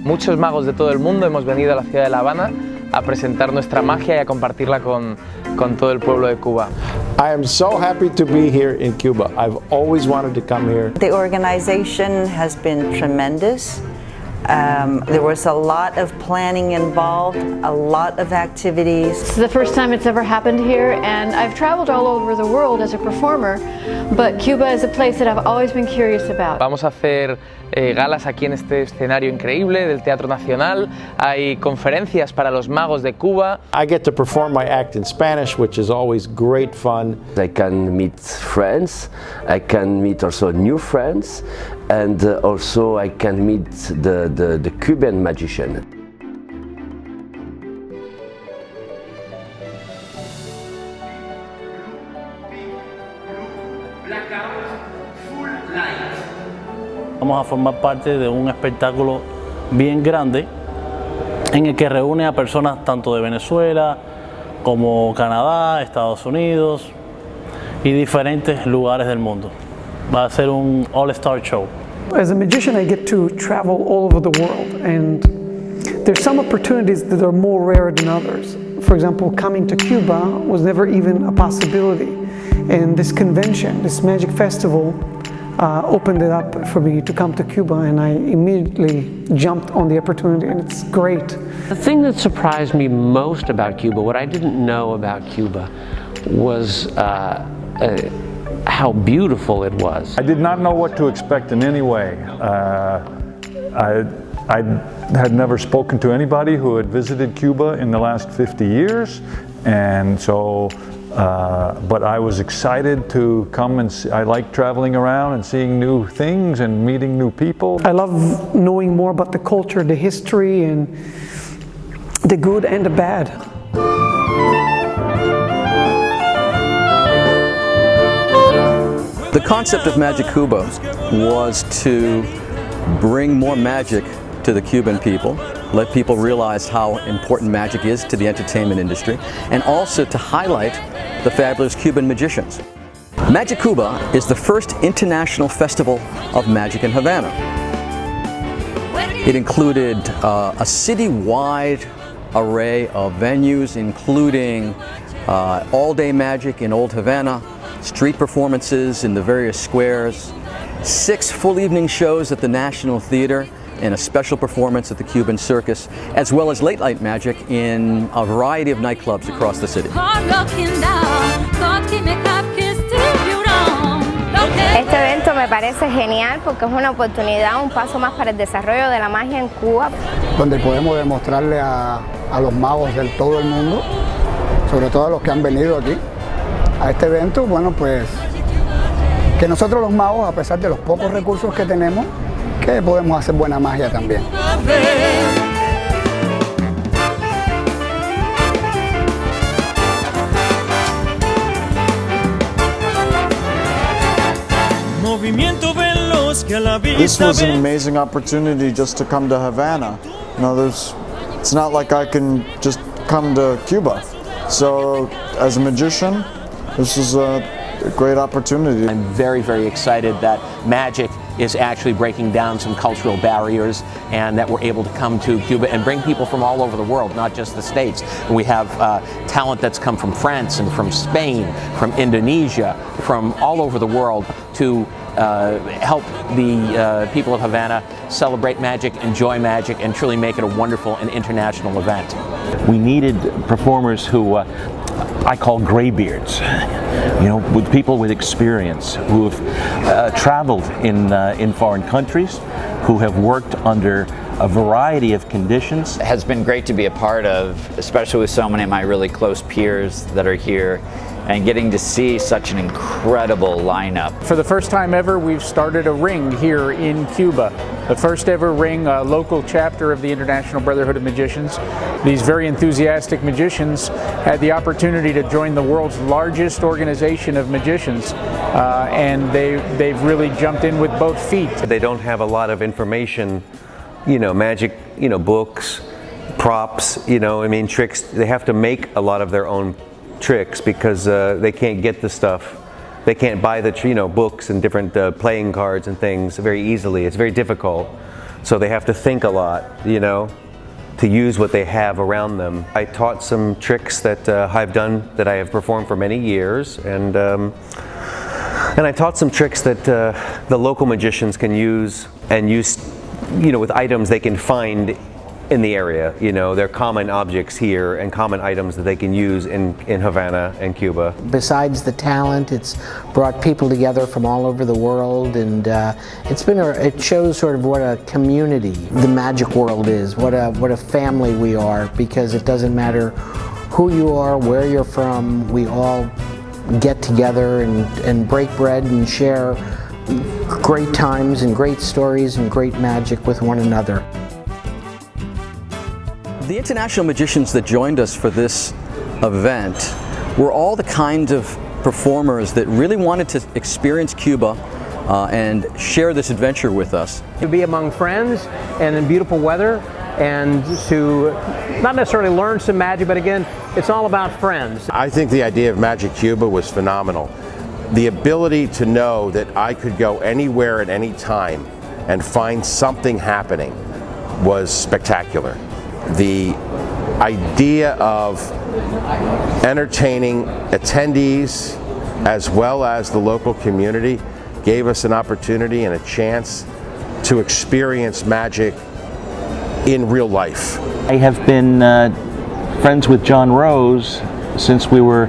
Muchos magos de todo el mundo hemos venido a la ciudad de La Habana a presentar nuestra magia y a compartirla con todo el pueblo de Cuba. I am so happy to be here in Cuba. I've always wanted to come here. The organization has been tremendous. There was a lot of planning involved, a lot of activities. It's the first time it's ever happened here, and I've traveled all over the world as a performer, but Cuba is a place that I've always been curious about. Vamos a hacer galas aquí en este escenario increíble del Teatro Nacional. Hay conferencias para los magos de Cuba. I get to perform my act in Spanish, which is always great fun. I can meet friends, I can meet also new friends, and also I can meet the Cuban magician. Vamos a formar parte de un espectáculo bien grande en el que reúne a personas tanto de Venezuela como Canadá, Estados Unidos y diferentes lugares del mundo. Va a ser un all-star show. As a magician, I get to travel all over the world, and there's some opportunities that are more rare than others. For example, coming to Cuba was never even a possibility, and this convention, this magic festival, opened it up for me to come to Cuba, and I immediately jumped on the opportunity, and it's great. The thing that surprised me most about Cuba, what I didn't know about Cuba, was how beautiful it was. I did not know what to expect in any way. I had never spoken to anybody who had visited Cuba in the last 50 years, and so but I was excited to come and see. I like traveling around and seeing new things and meeting new people. I love knowing more about the culture, the history, and the good and the bad. The concept of MagiCuba was to bring more magic to the Cuban people, let people realize how important magic is to the entertainment industry, and also to highlight the fabulous Cuban magicians. MagiCuba is the first international festival of magic in Havana. It included a city-wide array of venues, including all-day magic in Old Havana, street performances in the various squares, 6 full evening shows at the National Theater, and a special performance at the Cuban Circus, as well as late-night magic in a variety of nightclubs across the city. Este evento me parece genial porque es una oportunidad, un paso más para el desarrollo de la magia en Cuba. Donde podemos demostrarle a los magos de todo el mundo, sobre todo a los que han venido aquí, a este evento, bueno, pues que nosotros los magos, a pesar de los pocos recursos que tenemos, que podemos hacer buena magia también. This was an amazing opportunity just to come to Havana. You know, it's not like I can just come to Cuba. So, as a magician, this is a great opportunity. I'm very, very excited that magic is actually breaking down some cultural barriers, and that we're able to come to Cuba and bring people from all over the world, not just the States. And we have talent that's come from France and from Spain, from Indonesia, from all over the world to help the people of Havana celebrate magic, enjoy magic, and truly make it a wonderful and international event. We needed performers who I call graybeards, you know, with people with experience who have traveled in foreign countries, who have worked under a variety of conditions. It has been great to be a part of, especially with so many of my really close peers that are here, and getting to see such an incredible lineup. For the first time ever, we've started a ring here in Cuba. The first ever ring, a local chapter of the International Brotherhood of Magicians. These very enthusiastic magicians had the opportunity to join the world's largest organization of magicians, and they've really jumped in with both feet. They don't have a lot of information, you know, magic, you know, books, props, you know, I mean, tricks. They have to make a lot of their own tricks because they can't get the stuff. They can't buy the, you know, books and different playing cards and things very easily. It's very difficult. So they have to think a lot, you know, to use what they have around them. I taught some tricks that I've done, that I have performed for many years, and I taught some tricks that the local magicians can use, and use, you know, with items they can find in the area. You know, they're common objects here and common items that they can use in Havana and Cuba. Besides the talent, it's brought people together from all over the world, and it shows sort of what a community the magic world is, what a family we are, because it doesn't matter who you are, where you're from, we all get together and break bread and share great times and great stories and great magic with one another. The international magicians that joined us for this event were all the kind of performers that really wanted to experience Cuba and share this adventure with us. To be among friends and in beautiful weather, and to not necessarily learn some magic, but again, it's all about friends. I think the idea of MagiCuba was phenomenal. The ability to know that I could go anywhere at any time and find something happening was spectacular. The idea of entertaining attendees as well as the local community gave us an opportunity and a chance to experience magic in real life. I have been friends with John Rose since we were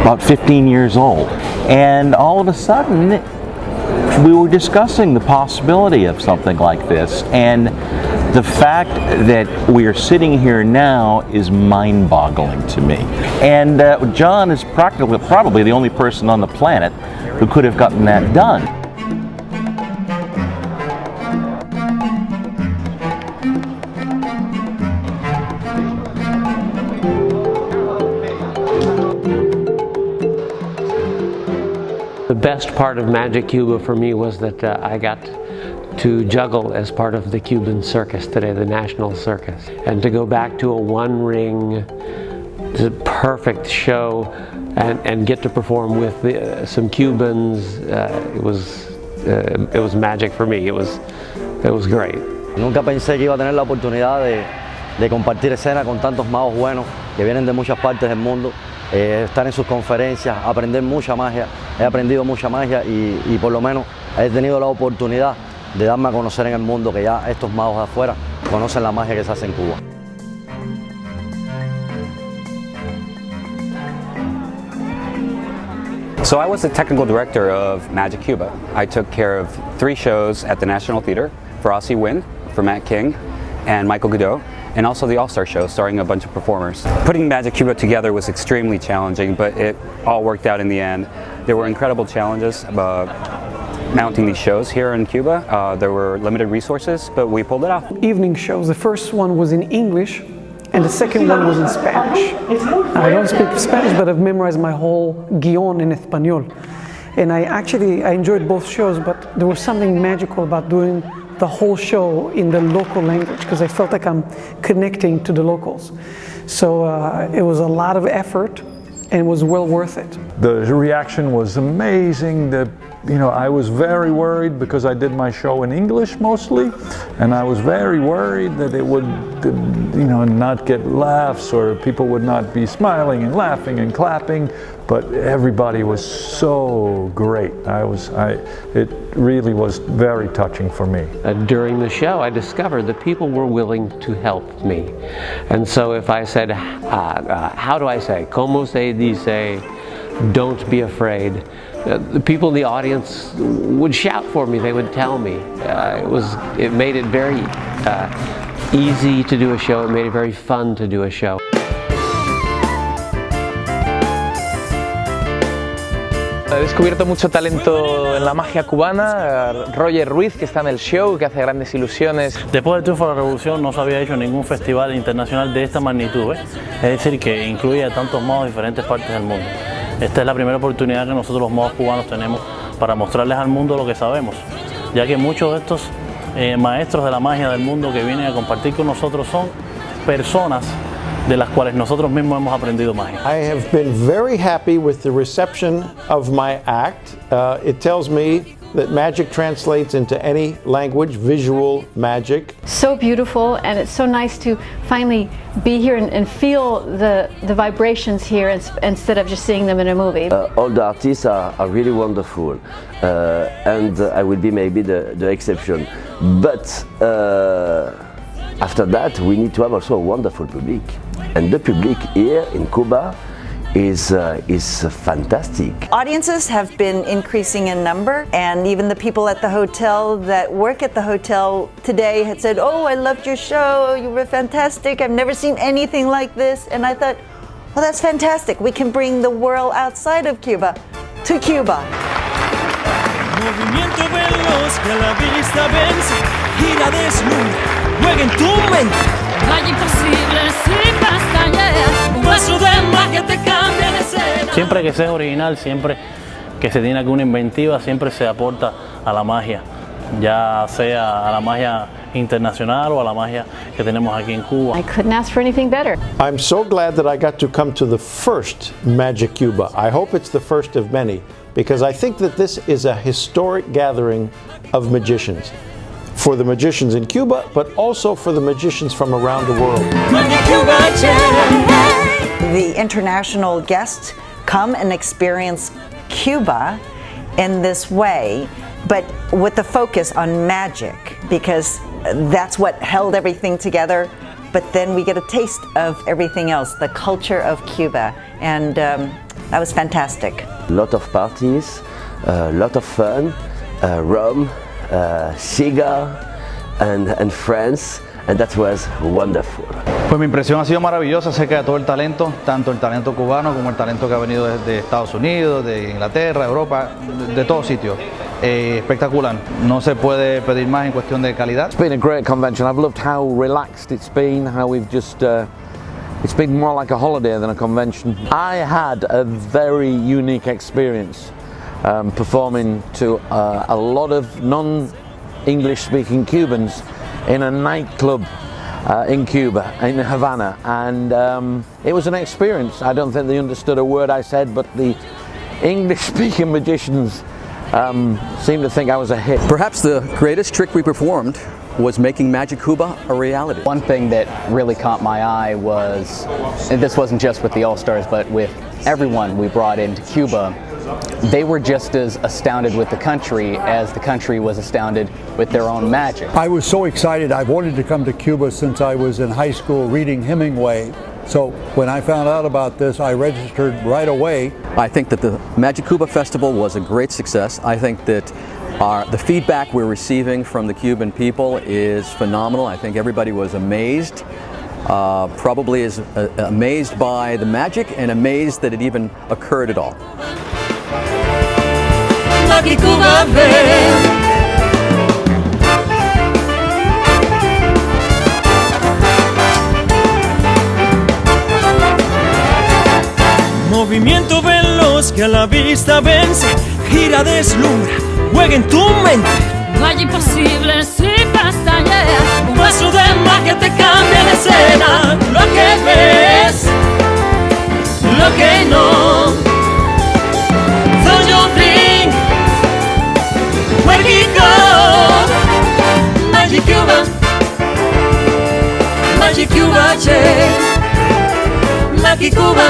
about 15 years old, and all of a sudden we were discussing the possibility of something like this, and the fact that we are sitting here now is mind-boggling to me. And John is probably the only person on the planet who could have gotten that done. The best part of MagiCuba for me was that I got to juggle as part of the Cuban circus today, the national circus. And to go back to a one-ring, perfect show and get to perform with some Cubans, it was magic for me. It was great. Nunca pensé que iba a tener la oportunidad de compartir escena con tantos magos buenos que vienen de muchas partes del mundo, estar en sus conferencias, aprender mucha magia. He aprendido mucha magia y por lo menos he tenido la oportunidad de darme a conocer en el mundo, que ya estos magos de afuera conocen la magia que se hace en Cuba. So I was the technical director of MagiCuba. I took care of 3 shows at the National Theater for Aussie Wynn, for Matt King, and Michael Godot, and also the All-Star Show starring a bunch of performers. Putting MagiCuba together was extremely challenging, but it all worked out in the end. There were incredible challenges mounting these shows here in Cuba. There were limited resources, but we pulled it off. Evening shows. The first one was in English, and the second one was in Spanish. I don't speak Spanish, but I've memorized my whole guion in Espanol. And I enjoyed both shows, but there was something magical about doing the whole show in the local language, because I felt like I'm connecting to the locals. So it was a lot of effort, and it was well worth it. The reaction was amazing. The you know, I was very worried because I did my show in English mostly, and I was very worried that it would, you know, not get laughs or people would not be smiling and laughing and clapping, but everybody was so great. It really was very touching for me. During the show, I discovered that people were willing to help me. And so if I said, how do I say, como se dice, don't be afraid, the people in the audience would shout for me, they would tell me. It made it very easy to do a show, it made it very fun to do a show. He descubierto mucho talento en la magia cubana, Roger Ruiz, que está en el show, que hace grandes ilusiones. Después del triunfo de la revolución no se había hecho ningún festival internacional de esta magnitud, es decir, que incluye a tantos magos de diferentes partes del mundo. Esta es la primera oportunidad que nosotros los magos cubanos tenemos para mostrarles al mundo lo que sabemos, ya que muchos de estos maestros de la magia del mundo que vienen a compartir con nosotros son personas de las cuales nosotros mismos hemos aprendido magia. I have been very happy with the reception of my act. It tells me that magic translates into any language, visual magic. So beautiful, and it's so nice to finally be here and feel the vibrations here instead of just seeing them in a movie. All the artists are really wonderful, and I will be maybe the exception. But after that, we need to have also a wonderful public. And the public here in Cuba is fantastic. Audiences have been increasing in number, and even the people at the hotel that work at the hotel today had said, "Oh, I loved your show, you were fantastic, I've never seen anything like this." And I thought, well, that's fantastic. We can bring the world outside of Cuba to Cuba. Movimiento veloz que la vista vence, gira desnuda, juega en tu mente. No hay imposible sin pestañear, un vaso de magia te cambia de escena. Siempre que sea original, siempre que se tiene alguna inventiva, siempre se aporta a la magia, ya sea a la magia internacional o a la magia que tenemos aquí en Cuba. I couldn't ask for anything better. I'm so glad that I got to come to the first MagiCuba. I hope it's the first of many, because I think that this is a historic gathering of magicians. For the magicians in Cuba, but also for the magicians from around the world. The international guests come and experience Cuba in this way, but with the focus on magic, because that's what held everything together. But then we get a taste of everything else, the culture of Cuba, and that was fantastic. A lot of parties, a lot of fun, rum, cigar and friends, and that was wonderful. Pues mi impresión ha sido maravillosa acerca de todo el talento, tanto el talento cubano como el talento que ha venido desde Estados Unidos, de Inglaterra, Europa, de todos sitios. Espectacular, no se puede pedir más en cuestión de calidad. It's been a great convention. I've loved how relaxed it's been, how we've just it's been more like a holiday than a convention. I had a very unique experience performing to a lot of non-English speaking Cubans in a nightclub in Cuba, in Havana, and it was an experience. I don't think they understood a word I said, but the English speaking magicians seemed to think I was a hit. Perhaps the greatest trick we performed was making MagiCuba a reality. One thing that really caught my eye was, and this wasn't just with the All-Stars, but with everyone we brought into Cuba, they were just as astounded with the country as the country was astounded with their own magic. I was so excited. I've wanted to come to Cuba since I was in high school reading Hemingway. So when I found out about this, I registered right away. I think that the MagiCuba Festival was a great success. I think that the feedback we're receiving from the Cuban people is phenomenal. I think everybody was amazed, probably is amazed by the magic and amazed that it even occurred at all. MagiCuba ven. Movimiento veloz que a la vista vence, gira deslumbra, juega en tu mente. No hay imposible sin pestañear, un vaso de magia te cambia la escena. Lo que ves, lo que no. So you think MagiCuba,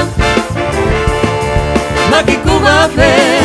MagiCuba Fest.